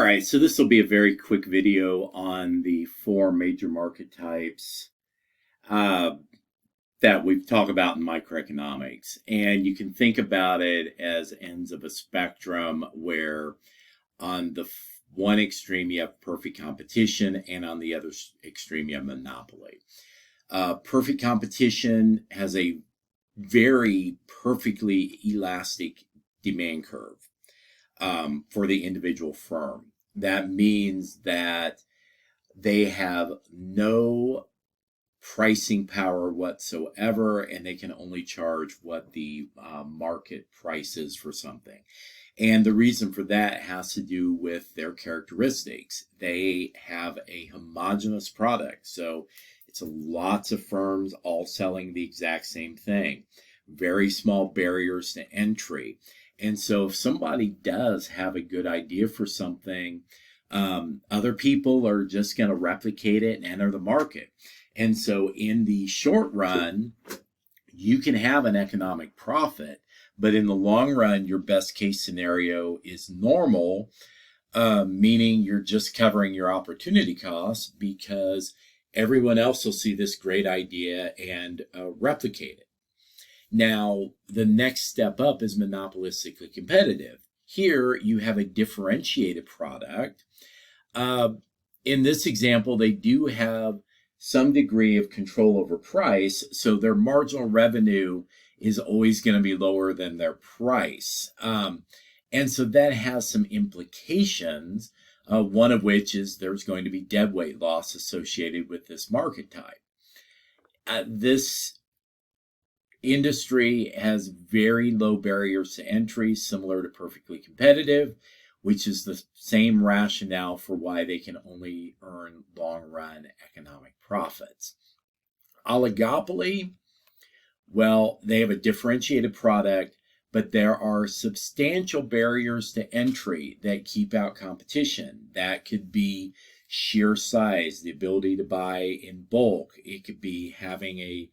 right, so this will be a very quick video on the four major market types uh, that we've talked about in microeconomics. And you can think about it as ends of a spectrum where on the one extreme you have perfect competition, and on the other extreme you have monopoly. Perfect competition has a very perfectly elastic demand curve for the individual firm. That means that they have no pricing power whatsoever, and they can only charge what the market price is for something. And the reason for that has to do with their characteristics. They have a homogeneous product. So it's lots of firms all selling the exact same thing. Very small barriers to entry. And so if somebody does have a good idea for something, other people are just going to replicate it and enter the market. And so in the short run, you can have an economic profit, but in the long run, your best case scenario is normal, meaning you're just covering your opportunity costs because everyone else will see this great idea and replicate it. Now, the next step up is monopolistically competitive. Here, you have a differentiated product. In this example, they do have some degree of control over price, so their marginal revenue is always going to be lower than their price. And so that has some implications, one of which is there's going to be deadweight loss associated with this market type. This industry has very low barriers to entry, similar to perfectly competitive, which is the same rationale for why they can only earn long-run economic profits. Oligopoly, well, they have a differentiated product, but there are substantial barriers to entry that keep out competition. That could be sheer size, the ability to buy in bulk. It could be having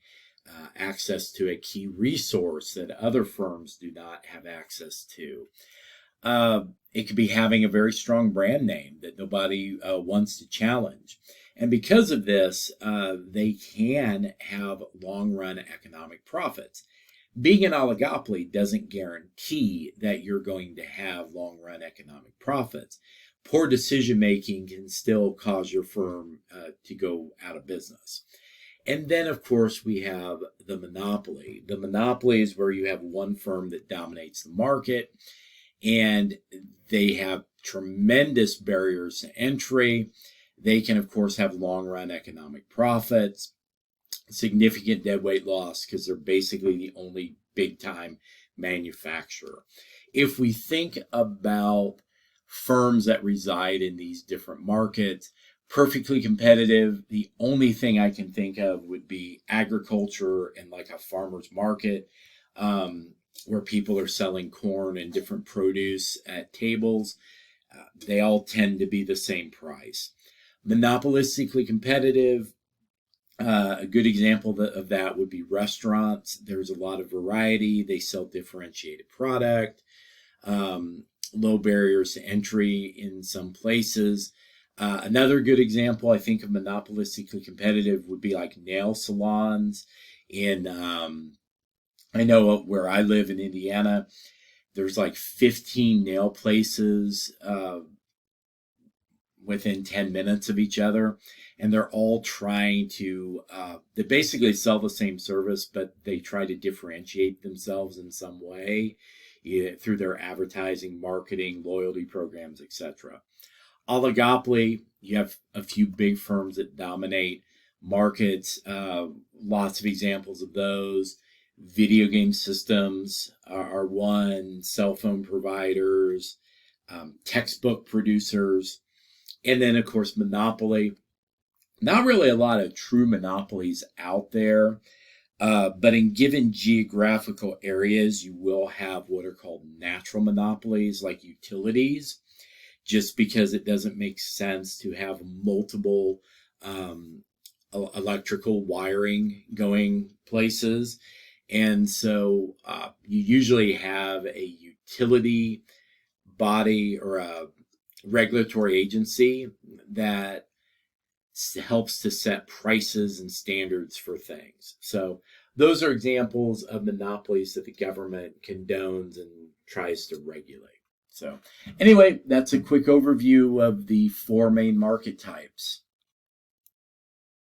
access to a key resource that other firms do not have access to. It could be having a very strong brand name that nobody wants to challenge. And because of this, they can have long-run economic profits. Being an oligopoly doesn't guarantee that you're going to have long-run economic profits. Poor decision-making can still cause your firm to go out of business. And then, of course, we have the monopoly. The monopoly is where you have one firm that dominates the market, and they have tremendous barriers to entry. They can, of course, have long-run economic profits, significant deadweight loss because they're basically the only big-time manufacturer. If we think about firms that reside in these different markets, perfectly competitive, the only thing I can think of would be agriculture and like a farmer's market, where people are selling corn and different produce at tables. They all tend to be the same price. Monopolistically competitive, a good example of that would be restaurants. There's a lot of variety. They sell differentiated product, low barriers to entry in some places. Another good example, I think, of monopolistically competitive would be like nail salons. I know where I live in Indiana, there's like 15 nail places within 10 minutes of each other. And they're all trying to, they basically sell the same service, but they try to differentiate themselves in some way through their advertising, marketing, loyalty programs, etc. Oligopoly, you have a few big firms that dominate markets, lots of examples of those. Video game systems are one, cell phone providers, textbook producers, and then, of course, monopoly. Not really a lot of true monopolies out there, but in given geographical areas, you will have what are called natural monopolies, like utilities, just because it doesn't make sense to have multiple electrical wiring going places. And so you usually have a utility body or regulatory agency that helps to set prices and standards for things. So those are examples of monopolies that the government condones and tries to regulate. So anyway, that's a quick overview of the four main market types.